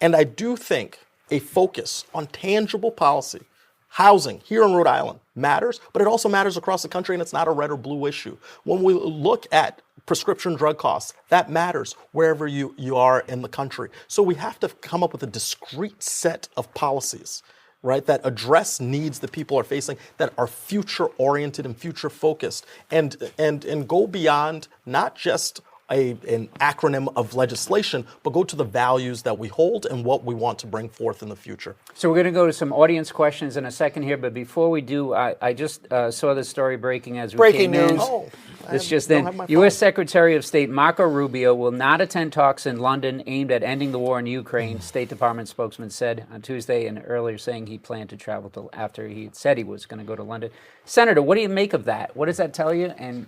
S4: And I do think a focus on tangible policy, housing here in Rhode Island matters, but it also matters across the country, and it's not a red or blue issue. When we look at prescription drug costs, that matters wherever you are in the country. So we have to come up with a discrete set of policies, right, that address needs that people are facing, that are future-oriented and future-focused, and go beyond not just an acronym of legislation, but go to the values that we hold and what we want to bring forth in the future.
S1: So we're going to go to some audience questions in a second here, but before we do, I just saw this story breaking as we
S2: Breaking
S1: came in.
S2: news.
S1: This just in. U.S. Secretary of State Marco Rubio will not attend talks in London aimed at ending the war in Ukraine, State Department spokesman said on Tuesday, and earlier saying he planned to travel after he had said he was going to go to London. Senator, what do you make of that? What does that tell you, and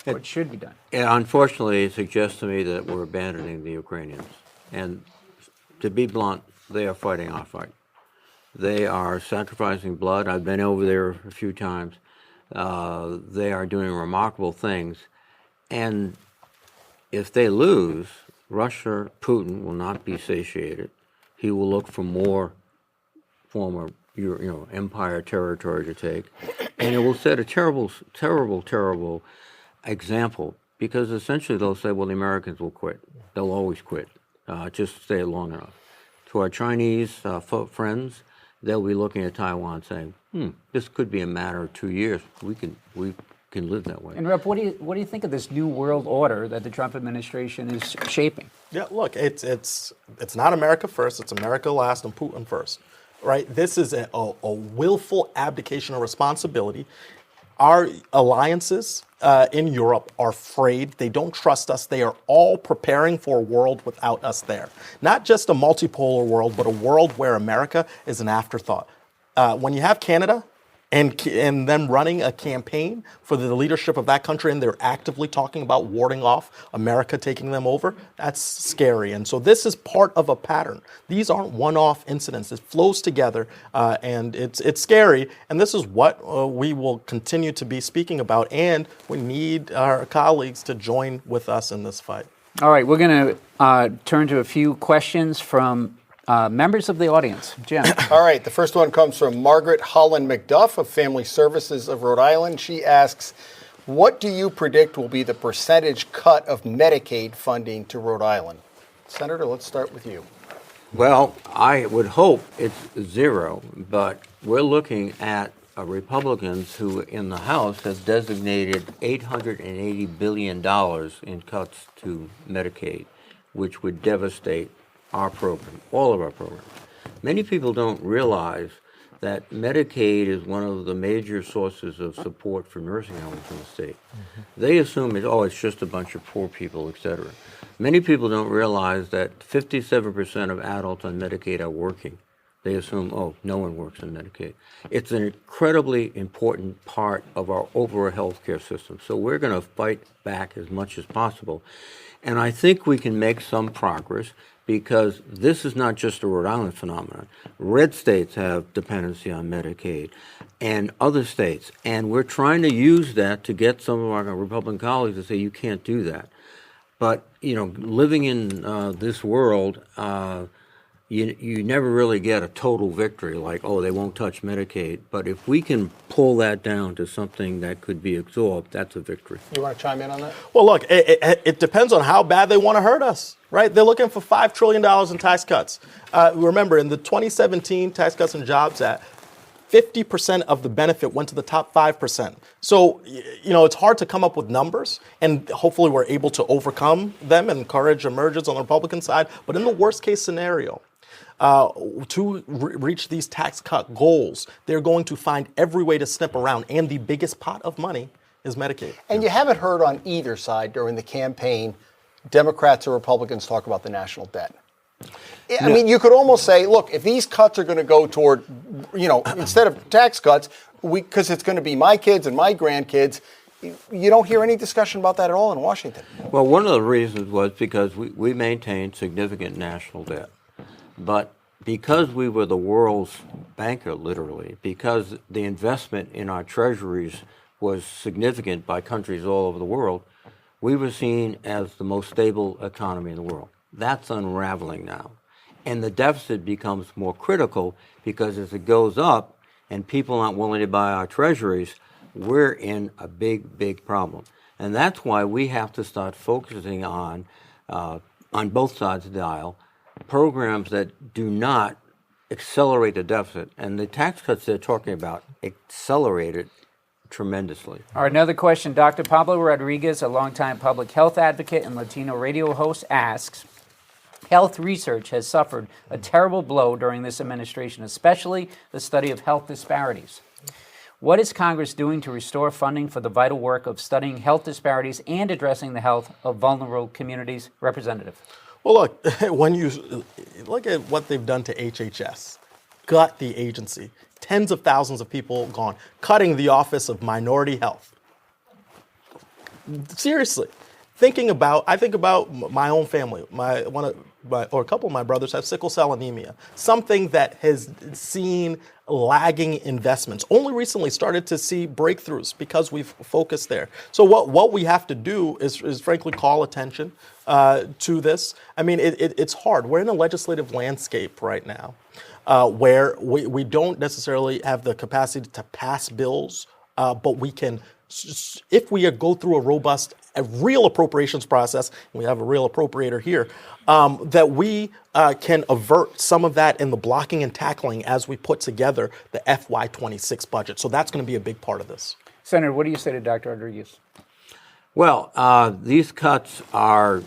S1: what should be done?
S3: Unfortunately, it suggests to me that we're abandoning the Ukrainians. And to be blunt, they are fighting our fight. They are sacrificing blood. I've been over there a few times. They are doing remarkable things. And if they lose, Russia, Putin will not be satiated. He will look for more former empire territory to take, and it will set a terrible, terrible, terrible example, because essentially they'll say, well, the Americans will quit. They'll always quit. Just stay long enough. To our Chinese friends, they'll be looking at Taiwan saying, this could be a matter of 2 years. We can live that way.
S1: And Rep, what do you think of this new world order that the Trump administration is shaping?
S4: Yeah, look, it's not America first, it's America last and Putin first, right? This is a willful abdication of responsibility. Our alliances in Europe are frayed. They don't trust us. They are all preparing for a world without us there. Not just a multipolar world, but a world where America is an afterthought. When you have Canada and them running a campaign for the leadership of that country, and they're actively talking about warding off America taking them over, that's scary. And so this is part of a pattern. These aren't one-off incidents. It flows together, and it's scary. And this is what we will continue to be speaking about, and we need our colleagues to join with us in this fight.
S1: All right, we're going to turn to a few questions from members of the audience. Jim.
S2: All right, the first one comes from Margaret Holland McDuff of Family Services of Rhode Island. She asks, what do you predict will be the percentage cut of Medicaid funding to Rhode Island? Senator, let's start with you.
S3: Well, I would hope it's zero, but we're looking at Republicans who in the House have designated $880 billion in cuts to Medicaid, which would devastate our program, all of our programs. Many people don't realize that Medicaid is one of the major sources of support for nursing homes in the state. They assume it's just a bunch of poor people, et cetera. Many people don't realize that 57% of adults on Medicaid are working. They assume, no one works on Medicaid. It's an incredibly important part of our overall healthcare system. So we're going to fight back as much as possible. And I think we can make some progress, because this is not just a Rhode Island phenomenon. Red states have dependency on Medicaid, and other states. And we're trying to use that to get some of our Republican colleagues to say, you can't do that. But, living in this world, you never really get a total victory, like, they won't touch Medicaid. But if we can pull that down to something that could be absorbed, that's a victory.
S2: You want to chime in on that?
S4: Well, look, it depends on how bad they want to hurt us, right? They're looking for $5 trillion in tax cuts. Remember, in the 2017 Tax Cuts and Jobs Act, 50% of the benefit went to the top 5%. So, it's hard to come up with numbers, and hopefully we're able to overcome them and encourage emergence on the Republican side. But in the worst case scenario, to reach these tax cut goals, they're going to find every way to snip around. And the biggest pot of money is Medicaid.
S2: And you haven't heard on either side during the campaign, Democrats or Republicans talk about the national debt. I mean, you could almost say, look, if these cuts are going to go toward, instead of tax cuts, because it's going to be my kids and my grandkids, you don't hear any discussion about that at all in Washington.
S3: Well, one of the reasons was because we maintained significant national debt. But because we were the world's banker, literally, because the investment in our treasuries was significant by countries all over the world, we were seen as the most stable economy in the world. That's unraveling now. And the deficit becomes more critical, because as it goes up and people aren't willing to buy our treasuries, we're in a big, big problem. And that's why we have to start focusing on both sides of the aisle, programs that do not accelerate the deficit. And the tax cuts they're talking about accelerate it tremendously.
S1: All right, another question. Dr. Pablo Rodriguez, a longtime public health advocate and Latino radio host, asks, health research has suffered a terrible blow during this administration, especially the study of health disparities. What is Congress doing to restore funding for the vital work of studying health disparities and addressing the health of vulnerable communities? Representative.
S4: Well, look, when you look at what they've done to HHS, gut the agency, tens of thousands of people gone, cutting the Office of Minority Health. Seriously, I think about my own family. A couple of my brothers have sickle cell anemia, something that has seen lagging investments. Only recently started to see breakthroughs because we've focused there. So what we have to do is frankly call attention to this. I mean, it's hard. We're in a legislative landscape right now where we don't necessarily have the capacity to pass bills, but we can, if we go through a real appropriations process, and we have a real appropriator here, that we can avert some of that in the blocking and tackling as we put together the FY26 budget. So that's going to be a big part of this.
S1: Senator, what do you say to Dr. Rodriguez?
S3: Well, these cuts are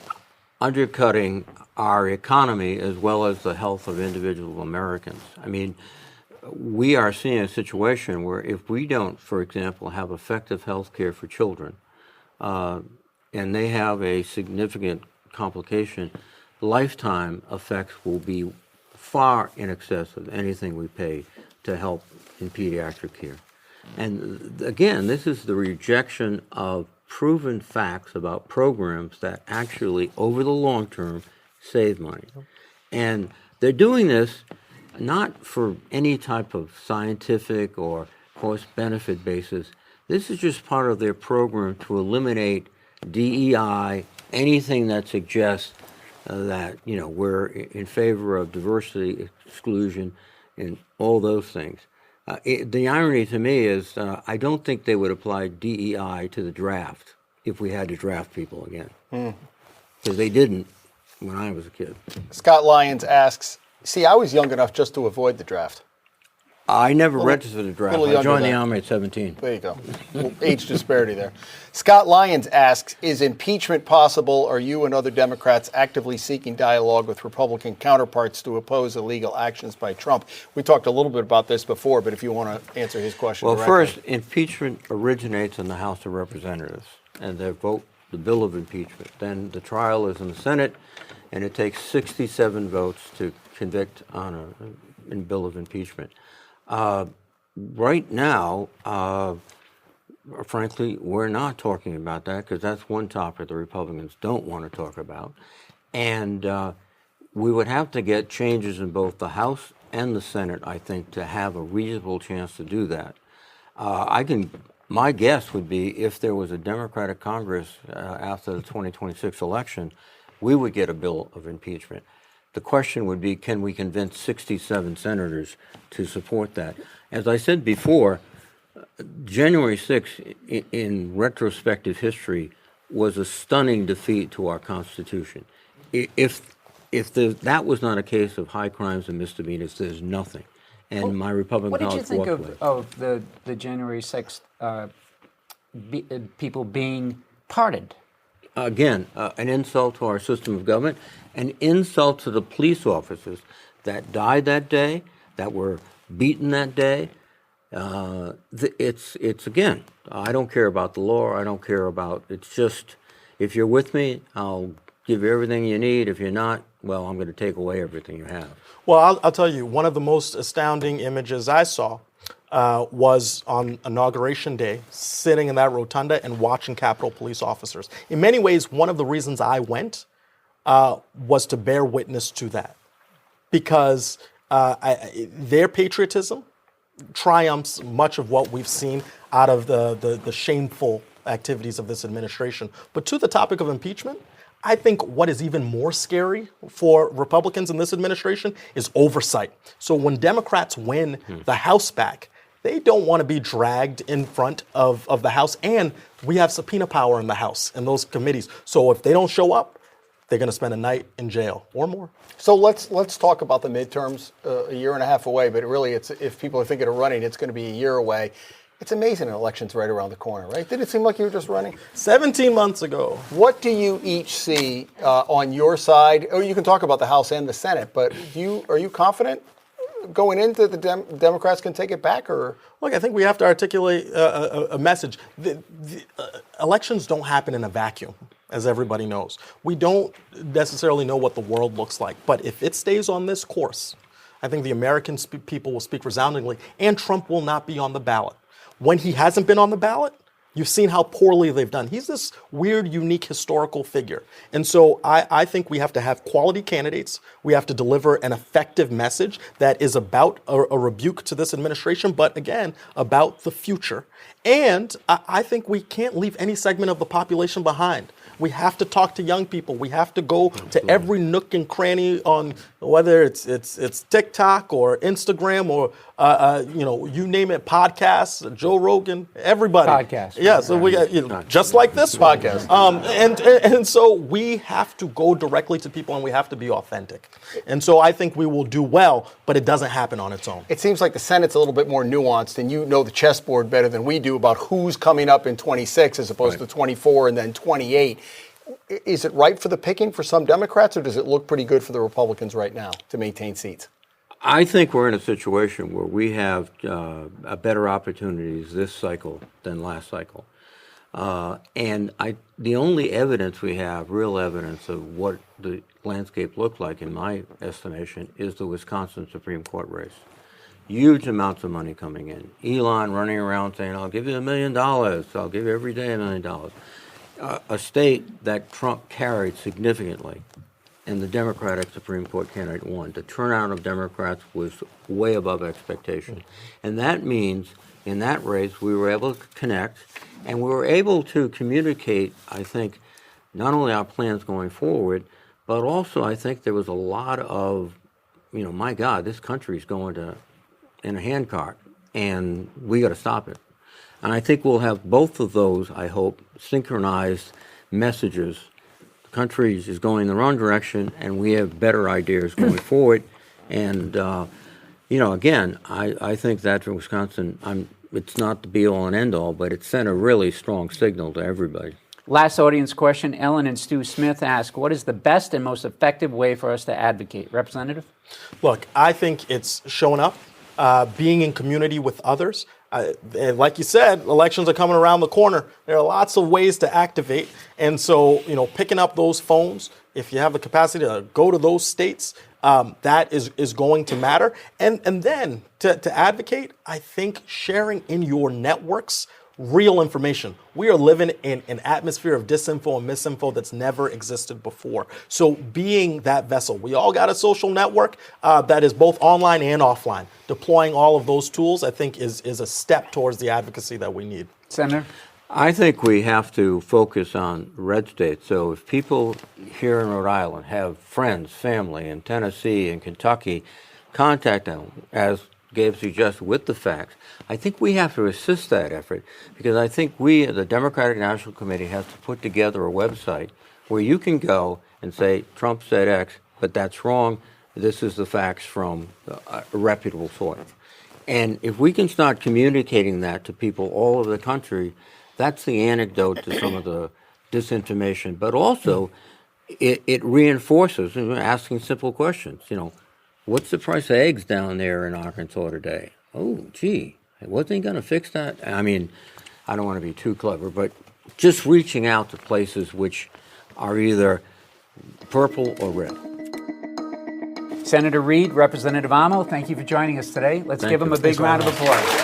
S3: undercutting our economy as well as the health of individual Americans. I mean, we are seeing a situation where if we don't, for example, have effective health care for children, and they have a significant complication, lifetime effects will be far in excess of anything we pay to help in pediatric care. And again, this is the rejection of proven facts about programs that actually, over the long term, save money. And they're doing this not for any type of scientific or cost-benefit basis. This is just part of their program to eliminate DEI, anything that suggests that, you know, we're in favor of diversity, exclusion, and all those things. The irony to me is I don't think they would apply DEI to the draft if we had to draft people again. Because they didn't when I was a kid.
S2: Scott Lyons asks, see, I was young enough just to avoid the draft.
S3: I never registered the draft. I joined the Army at 17.
S2: There you go. Age disparity there. Scott Lyons asks, is impeachment possible? Are you and other Democrats actively seeking dialogue with Republican counterparts to oppose illegal actions by Trump? We talked a little bit about this before, but if you want to answer his question
S3: Well,
S2: directly.
S3: first, impeachment originates in the House of Representatives, and they vote the bill of impeachment. Then the trial is in the Senate, and it takes 67 votes to convict on a bill of impeachment. Right now, frankly, we're not talking about that because that's one topic the Republicans don't want to talk about. And we would have to get changes in both the House and the Senate, I think, to have a reasonable chance to do that. My guess would be if there was a Democratic Congress after the 2026 election, we would get a bill of impeachment. The question would be, can we convince 67 senators to support that? As I said before, January 6th, in retrospective history, was a stunning defeat to our Constitution. If that was not a case of high crimes and misdemeanors, there's nothing. And my Republican colleagues walked away.
S1: What did you think of the January 6th people being pardoned?
S3: Again, an insult to our system of government, an insult to the police officers that died that day, that were beaten that day. It's again, I don't care about the law. I don't care about, it's just, if you're with me, I'll give you everything you need. If you're not, well, I'm going to take away everything you have.
S4: Well, I'll tell you, one of the most astounding images I saw was on Inauguration Day, sitting in that rotunda and watching Capitol Police officers. In many ways, one of the reasons I went was to bear witness to that, because their patriotism triumphs much of what we've seen out of the shameful activities of this administration. But to the topic of impeachment, I think what is even more scary for Republicans in this administration is oversight. So when Democrats win the House back, they don't want to be dragged in front of the House. And we have subpoena power in the House and those committees. So if they don't show up, they're going to spend a night in jail or more.
S2: So let's talk about the midterms, a year and a half away. But really, if people are thinking of running, it's going to be a year away. It's amazing an election's right around the corner, right? Did it seem like you were just running?
S4: 17 months ago.
S2: What do you each see on your side? Or you can talk about the House and the Senate, but are you confident going into the Democrats can take it back? Or
S4: look, I think we have to articulate a message. The elections don't happen in a vacuum, as everybody knows. We don't necessarily know what the world looks like, but if it stays on this course, I think the American people will speak resoundingly, and Trump will not be on the ballot. When he hasn't been on the ballot, You've seen how poorly they've done. He's this weird, unique historical figure. And so I think we have to have quality candidates. We have to deliver an effective message that is about a rebuke to this administration, but again, about the future. And I think we can't leave any segment of the population behind. We have to talk to young people. We have to go to every nook and cranny on whether it's TikTok or Instagram or you name it, podcasts, Joe Rogan, everybody.
S1: Podcast.
S4: Yeah, so we got just like this podcast. And so we have to go directly to people and we have to be authentic. And so I think we will do well, but it doesn't happen on its own.
S2: It seems like the Senate's a little bit more nuanced, and you know the chessboard better than we do about who's coming up in 26 as opposed to 24 and then 28. Is it ripe for the picking for some Democrats, or does it look pretty good for the Republicans right now to maintain seats?
S3: I think we're in a situation where we have better opportunities this cycle than last cycle. And the only evidence we have, real evidence of what the landscape looked like, in my estimation, is the Wisconsin Supreme Court race. Huge amounts of money coming in. Elon running around saying, I'll give you $1 million. I'll give you every day $1 million. A state that Trump carried significantly, and the Democratic Supreme Court candidate won. The turnout of Democrats was way above expectation. And that means in that race we were able to connect, and we were able to communicate, I think, not only our plans going forward, but also I think there was a lot of, my God, this country's going in a handcart, and we got to stop it. And I think we'll have both of those, I hope, synchronized messages. The country is going in the wrong direction, and we have better ideas going forward. And, again, I think that in Wisconsin, it's not the be-all and end-all, but it sent a really strong signal to everybody.
S1: Last audience question. Ellen and Stu Smith ask, what is the best and most effective way for us to advocate? Representative?
S4: Look, I think it's showing up, being in community with others. And like you said, elections are coming around the corner. There are lots of ways to activate. And so, picking up those phones, if you have the capacity to go to those states, that is going to matter. And then to advocate, I think sharing in your networks real information. We are living in an atmosphere of disinfo and misinfo that's never existed before. So being that vessel, we all got a social network that is both online and offline. Deploying all of those tools, I think, is a step towards the advocacy that we need.
S1: Senator?
S3: I think we have to focus on red states. So if people here in Rhode Island have friends, family in Tennessee and Kentucky, contact them, as Gabe suggested, with the facts. I think we have to assist that effort, because I think we, the Democratic National Committee, has to put together a website where you can go and say, Trump said X, but that's wrong. This is the facts from a reputable source. And if we can start communicating that to people all over the country, that's the antidote to some of the disinformation. But also, it reinforces, asking simple questions. What's the price of eggs down there in Arkansas today? Oh, gee, wasn't he going to fix that? I mean, I don't want to be too clever, but just reaching out to places which are either purple or red.
S1: Senator Reed, Representative Hummel, thank you for joining us today. Let's give him a big round of applause.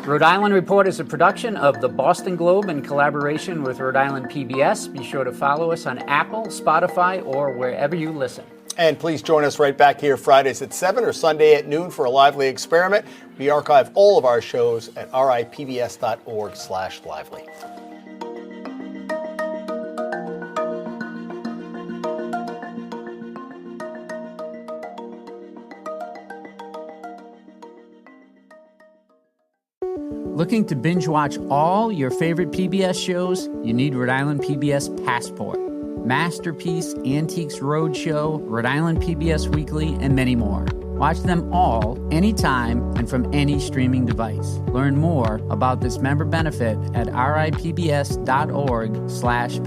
S1: Rhode Island Report is a production of the Boston Globe in collaboration with Rhode Island PBS. Be sure to follow us on Apple, Spotify, or wherever you listen.
S2: And please join us right back here Fridays at 7 or Sunday at noon for a lively experiment. We archive all of our shows at ripbs.org/lively.
S1: Looking to binge watch all your favorite PBS shows? You need Rhode Island PBS Passport, Masterpiece, Antiques Roadshow, Rhode Island PBS Weekly, and many more. Watch them all, anytime, and from any streaming device. Learn more about this member benefit at ripbs.org/passport.